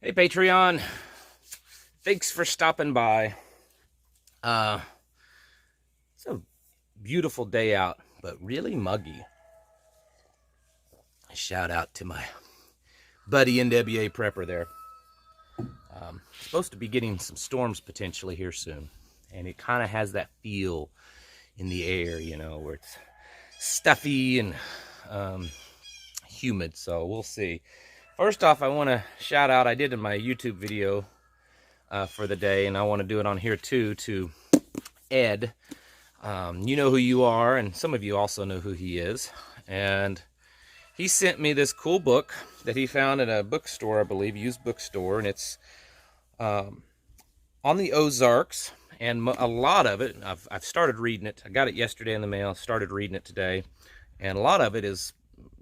Hey Patreon, thanks for stopping by. It's a beautiful day out, but really muggy. Shout out to my buddy NWA Prepper there. Supposed to be getting some storms potentially here soon, and it kind of has that feel in the air, you know, where it's stuffy and humid, so we'll see. First off, I want to shout out, I did in my YouTube video for the day, and I want to do it on here too, to Ed. You know who you are, and some of you also know who he is. And he sent me this cool book that he found at a bookstore, I believe, used bookstore, and it's on the Ozarks, and a lot of it, I've started reading it. I got it yesterday in the mail, started reading it today, and a lot of it is,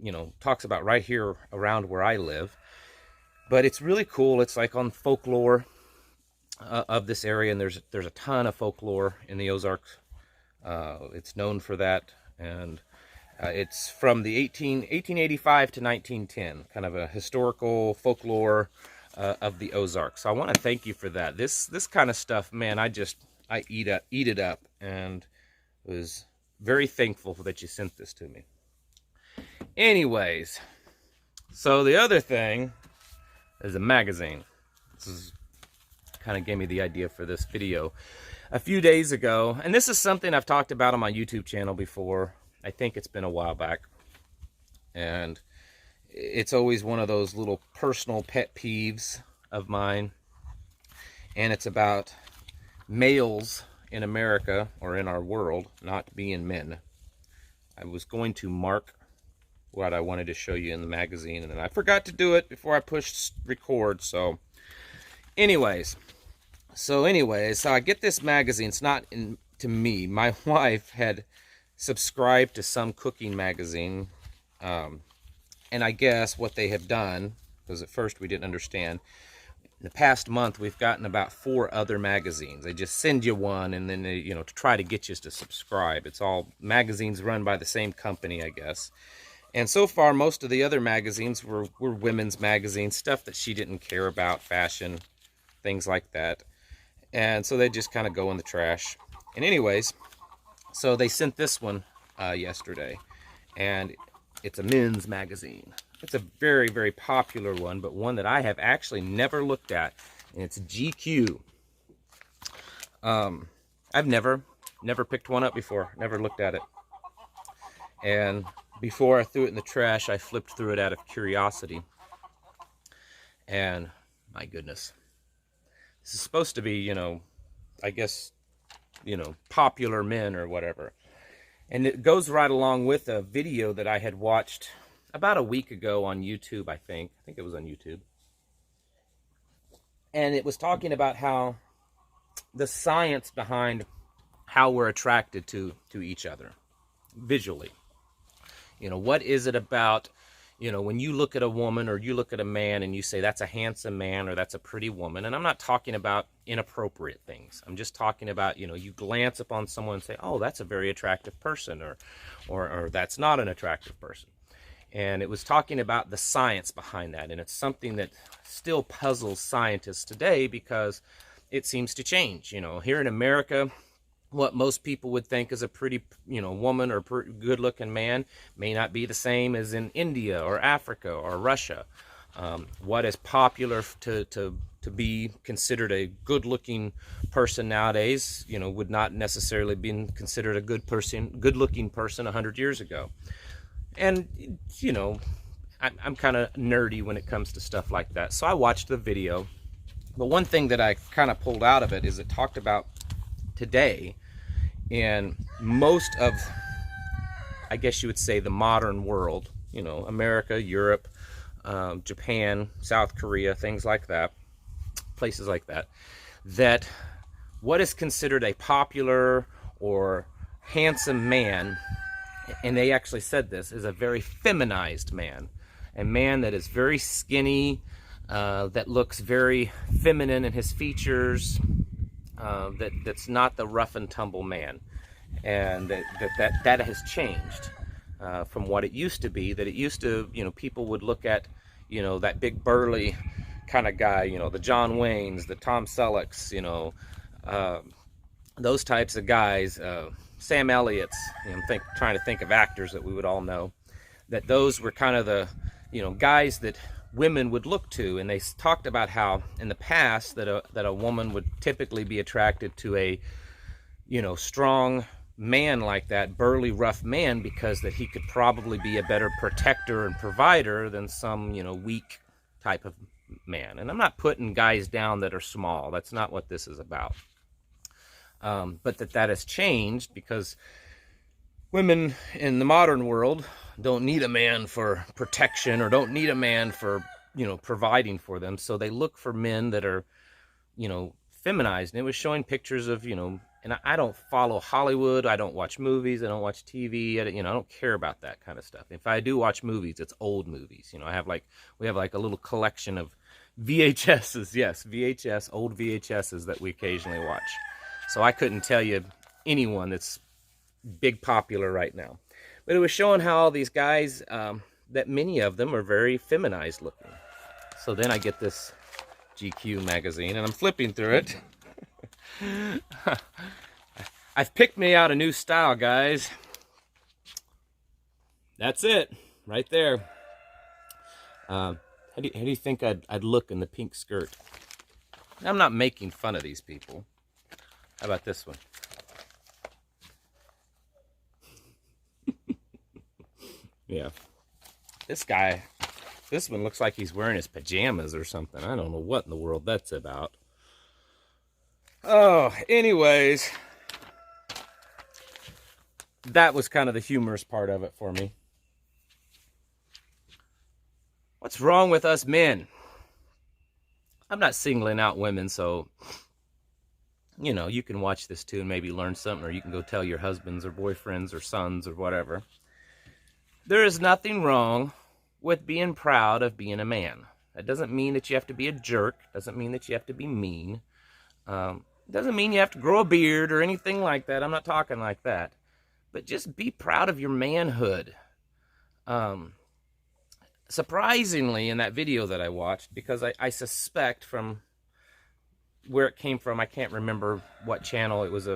you know, talks about right here around where I live. But it's really cool. It's like on folklore of this area, and there's a ton of folklore in the Ozarks. It's known for that, and it's from the 1885 to 1910, kind of a historical folklore of the Ozarks. So I want to thank you for that. This kind of stuff, man, I eat it up, and was very thankful that you sent this to me. Anyways, so the other thing is a magazine. This is kind of gave me the idea for this video a few days ago, and this is something I've talked about on my YouTube channel before. I think it's been a while back, and it's always one of those little personal pet peeves of mine, and it's about males in America, or in our world, not being men. I was going to mark what I wanted to show you in the magazine, and then I forgot to do it before I pushed record. So anyways, so I get this magazine. It's not to me. My wife had subscribed to some cooking magazine, and I guess what they have done, because at first we didn't understand, in the past month we've gotten about 4 other magazines. They just send you one, and then they, you know, to try to get you to subscribe. It's all magazines run by the same company, I guess. And so far, most of the other magazines were women's magazines, stuff that she didn't care about, fashion, things like that. And so they just kind of go in the trash. And anyways, so they sent this one yesterday, and it's a men's magazine. It's a very, very popular one, but one that I have actually never looked at, and it's GQ. I've never picked one up before, never looked at it. And before I threw it in the trash, I flipped through it out of curiosity. And my goodness, this is supposed to be, you know, I guess, you know, popular men or whatever. And it goes right along with a video that I had watched about a week ago on YouTube, I think. I think it was on YouTube. And it was talking about how the science behind how we're attracted to each other visually. You know, what is it about, you know, when you look at a woman or you look at a man and you say that's a handsome man or that's a pretty woman? And I'm not talking about inappropriate things. I'm just talking about, you know, you glance upon someone and say, oh, that's a very attractive person, or that's not an attractive person. And it was talking about the science behind that. And it's something that still puzzles scientists today, because it seems to change. You know, here in America, what most people would think is a pretty, you know, woman or good-looking man may not be the same as in India or Africa or Russia. What is popular to be considered a good-looking person nowadays, you know, would not necessarily be considered a good-looking person 100 years ago. And, you know, I'm kind of nerdy when it comes to stuff like that. So I watched the video. But one thing that I kind of pulled out of it is it talked about today, in most of, I guess you would say, the modern world, you know, America, Europe, Japan, South Korea, things like that, places like that, that what is considered a popular or handsome man, and they actually said this, is a very feminized man, a man that is very skinny, that looks very feminine in his features, that's not the rough and tumble man. And that has changed from what it used to be. That it used to, you know, people would look at, you know, that big burly kind of guy, you know, the John Waynes, the Tom Sellecks, you know, those types of guys, Sam Elliott's, you know, trying to think of actors that we would all know, that those were kind of the, you know, guys that women would look to. And they talked about how in the past that a woman would typically be attracted to a, you know, strong man like that, burly, rough man, because that he could probably be a better protector and provider than some, you know, weak type of man. And I'm not putting guys down that are small. That's not what this is about. But that has changed because women in the modern world don't need a man for protection or don't need a man for, you know, providing for them. So they look for men that are, you know, feminized. And it was showing pictures of, you know, and I don't follow Hollywood. I don't watch movies. I don't watch TV. I don't care about that kind of stuff. If I do watch movies, it's old movies. You know, we have like a little collection of VHSs. Yes, VHS, old VHSs that we occasionally watch. So I couldn't tell you anyone that's big popular right now. But it was showing how all these guys, that many of them are very feminized looking. So then I get this GQ magazine and I'm flipping through it. I've picked me out a new style, guys. That's it, right there. How do you think I'd look in the pink skirt? I'm not making fun of these people. How about this one? Yeah. This one looks like he's wearing his pajamas or something. I don't know what in the world that's about. Oh, anyways, that was kind of the humorous part of it for me. What's wrong with us men? I'm not singling out women, so, you know, you can watch this too and maybe learn something, or you can go tell your husbands or boyfriends or sons or whatever. There is nothing wrong with being proud of being a man. That doesn't mean that you have to be a jerk. Doesn't mean that you have to be mean. Doesn't mean you have to grow a beard or anything like that. I'm not talking like that. But just be proud of your manhood. Surprisingly, in that video that I watched, because I suspect from where it came from, I can't remember what channel. It was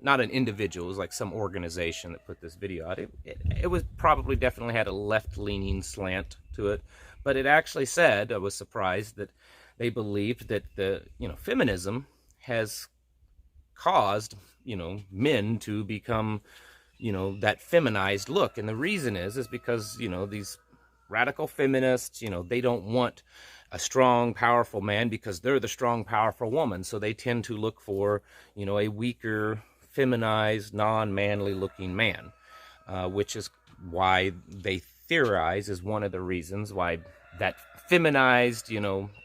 not an individual. It was like some organization that put this video out. It was probably definitely had a left-leaning slant to it. But it actually said, I was surprised, that they believed that feminism has caused, men to become, that feminized look. And the reason is because, these radical feminists, they don't want a strong, powerful man because they're the strong, powerful woman. So they tend to look for, a weaker, feminized, non-manly looking man, which is why they theorize is one of the reasons why that feminized,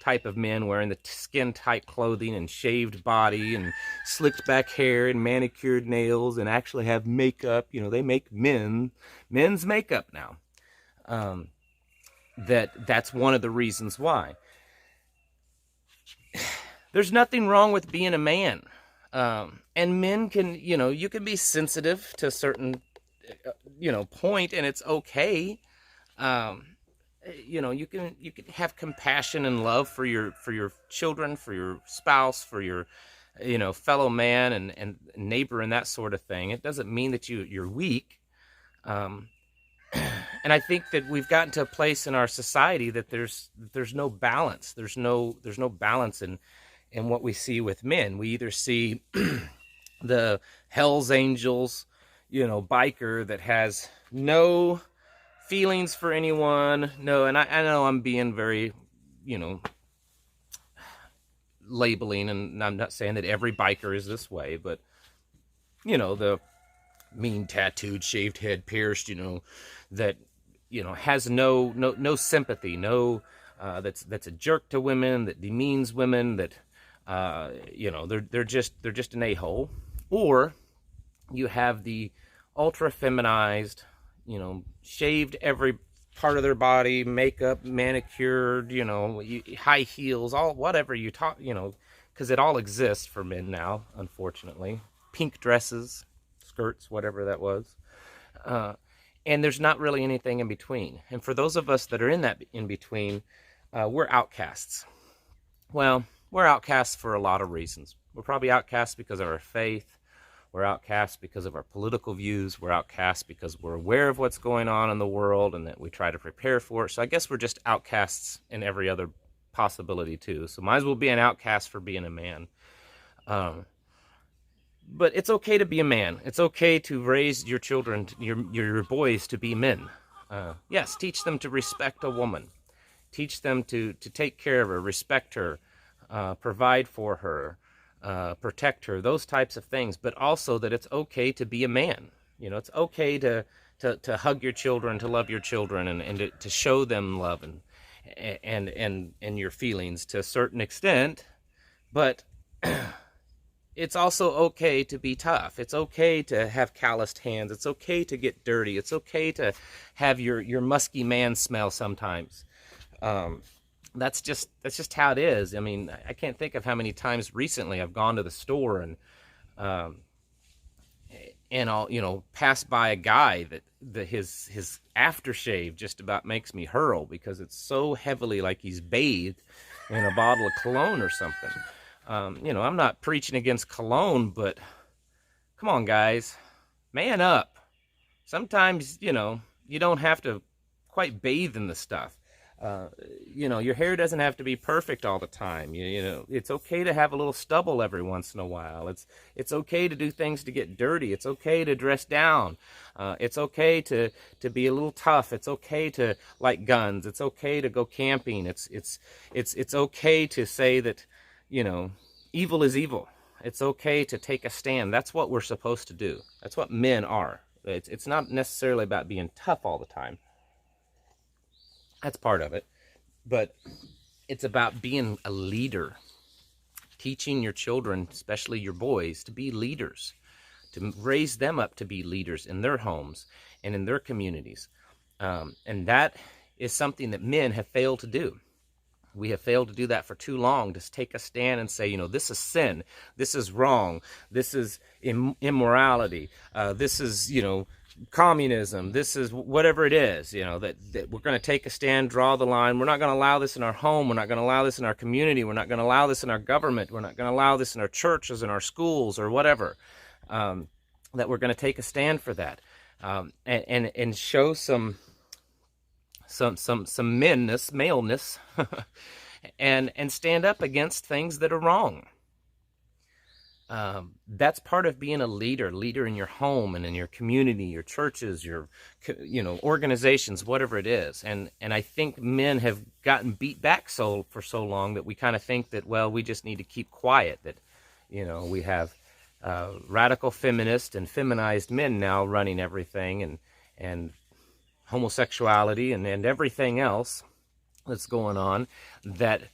type of men wearing the skin-tight clothing and shaved body and slicked back hair and manicured nails and actually have makeup, they make men's makeup now. That's one of the reasons why. There's nothing wrong with being a man. And men can, you can be sensitive to a certain, point, and it's okay. You can have compassion and love for your children, for your spouse, for your, fellow man and neighbor and that sort of thing. It doesn't mean that you're weak. And I think that we've gotten to a place in our society that there's no balance. There's no balance in what we see with men. We either see the Hell's Angels, biker that has no feelings for anyone. No, and I know I'm being very, labeling, and I'm not saying that every biker is this way, but, the mean tattooed, shaved head, pierced, that, has no sympathy, that's a jerk to women, that demeans women, that, they're just an a-hole. Or you have the ultra feminized, shaved every part of their body, makeup, manicured, high heels, all whatever you talk, because it all exists for men now, unfortunately. Pink dresses, skirts, whatever that was. And there's not really anything in between. And for those of us that are in that in between, we're outcasts. Well, we're outcasts for a lot of reasons. We're probably outcasts because of our faith. We're outcasts because of our political views. We're outcasts because we're aware of what's going on in the world and that we try to prepare for it. So I guess we're just outcasts in every other possibility too. So might as well be an outcast for being a man. But it's okay to be a man. It's okay to raise your children, your boys, to be men. Yes, teach them to respect a woman. Teach them to take care of her, respect her, provide for her, protect her, those types of things. But also that it's okay to be a man. You know, it's okay to hug your children, to love your children, and to show them love and your feelings to a certain extent. But it's also okay to be tough. It's okay to have calloused hands. It's okay to get dirty. It's okay to have your musky man smell sometimes. That's just how it is. I mean, I can't think of how many times recently I've gone to the store and I'll pass by a guy that his aftershave just about makes me hurl because it's so heavily like he's bathed in a bottle of cologne or something. I'm not preaching against cologne, but come on, guys, man up. Sometimes, you don't have to quite bathe in the stuff. Your hair doesn't have to be perfect all the time. It's okay to have a little stubble every once in a while. It's okay to do things to get dirty. It's okay to dress down. It's okay to be a little tough. It's okay to like guns. It's okay to go camping. It's okay to say that, evil is evil. It's okay to take a stand. That's what we're supposed to do. That's what men are. It's not necessarily about being tough all the time. That's part of it. But it's about being a leader. Teaching your children, especially your boys, to be leaders. To raise them up to be leaders in their homes and in their communities. And that is something that men have failed to do. We have failed to do that for too long, to take a stand and say, this is sin, this is wrong, this is immorality, this is, communism, this is whatever it is, that we're going to take a stand, draw the line. We're not going to allow this in our home. We're not going to allow this in our community. We're not going to allow this in our government. We're not going to allow this in our churches, in our schools, or whatever, that we're going to take a stand for that, and show some maleness, and stand up against things that are wrong. That's part of being a leader in your home and in your community, your churches, your organizations, whatever it is. And I think men have gotten beat back for so long that we kind of think that, well, we just need to keep quiet, that we have radical feminist and feminized men now running everything, and homosexuality and everything else that's going on, that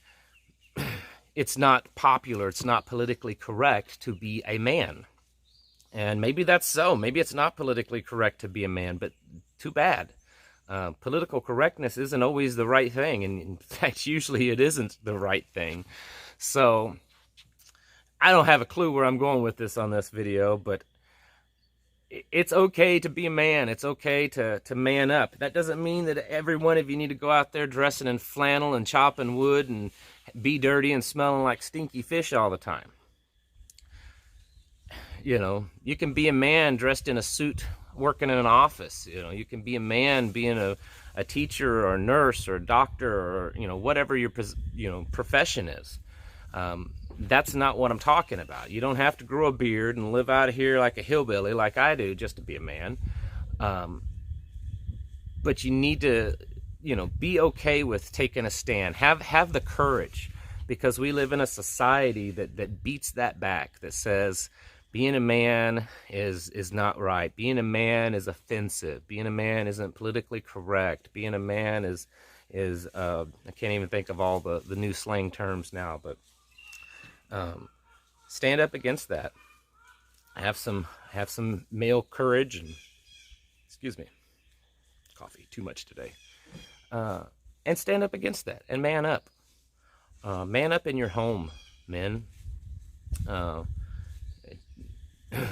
it's not popular, it's not politically correct to be a man. And maybe that's so. Maybe it's not politically correct to be a man, but too bad. Political correctness isn't always the right thing, and in fact, usually it isn't the right thing. So I don't have a clue where I'm going with this on this video, but it's okay to be a man. It's okay to man up. That doesn't mean that every one of you need to go out there dressing in flannel and chopping wood and be dirty and smelling like stinky fish all the time. You can be a man dressed in a suit working in an office. You can be a man being a teacher or a nurse or a doctor or, whatever your, profession is. That's not what I'm talking about. You don't have to grow a beard and live out here like a hillbilly like I do just to be a man. But you need to, be okay with taking a stand. Have the courage, because we live in a society that beats that back, that says being a man is not right. Being a man is offensive. Being a man isn't politically correct. Being a man is I can't even think of all the new slang terms now, but stand up against that. Have some male courage, and excuse me, coffee too much today. And stand up against that and man up. Man up in your home, men.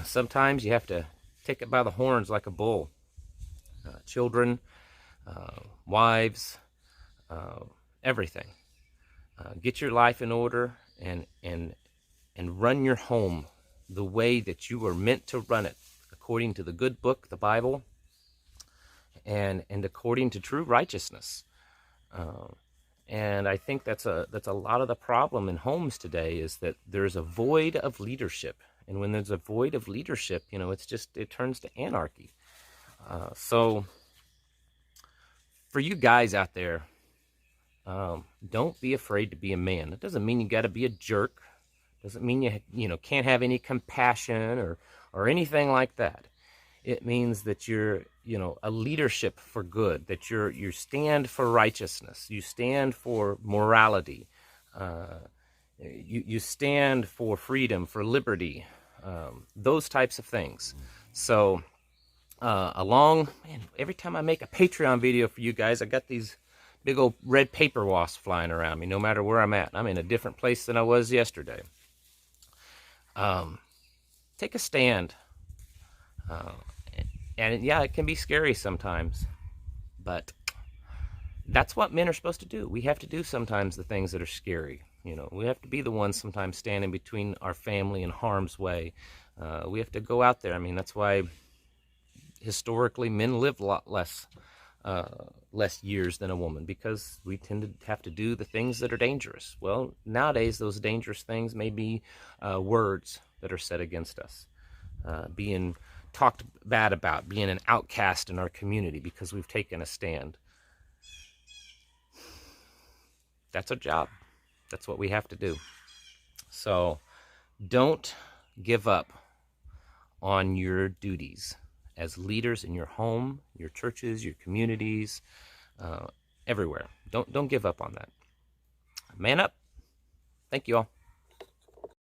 Sometimes you have to take it by the horns like a bull. Children, wives, everything. Get your life in order and run your home the way that you were meant to run it, according to the good book, the Bible, and according to true righteousness. And I think that's a lot of the problem in homes today, is that there's a void of leadership. And when there's a void of leadership, it turns to anarchy. So for you guys out there, don't be afraid to be a man. It doesn't mean you got to be a jerk. Doesn't mean you can't have any compassion or anything like that. It means that you're a leadership for good, that you stand for righteousness, you stand for morality, you stand for freedom, for liberty, those types of things. So every time I make a Patreon video for you guys, I got these big old red paper wasps flying around me, no matter where I'm at. I'm in a different place than I was yesterday. Take a stand. And yeah, it can be scary sometimes, but that's what men are supposed to do. We have to do sometimes the things that are scary. We have to be the ones sometimes standing between our family and harm's way. We have to go out there. I mean, that's why historically men live a lot less years than a woman, because we tend to have to do the things that are dangerous. Well, nowadays those dangerous things may be words that are said against us, being talked bad about, being an outcast in our community because we've taken a stand. That's our job. That's what we have to do. So don't give up on your duties as leaders in your home, your churches, your communities, everywhere. Don't give up on that. Man up. Thank you all.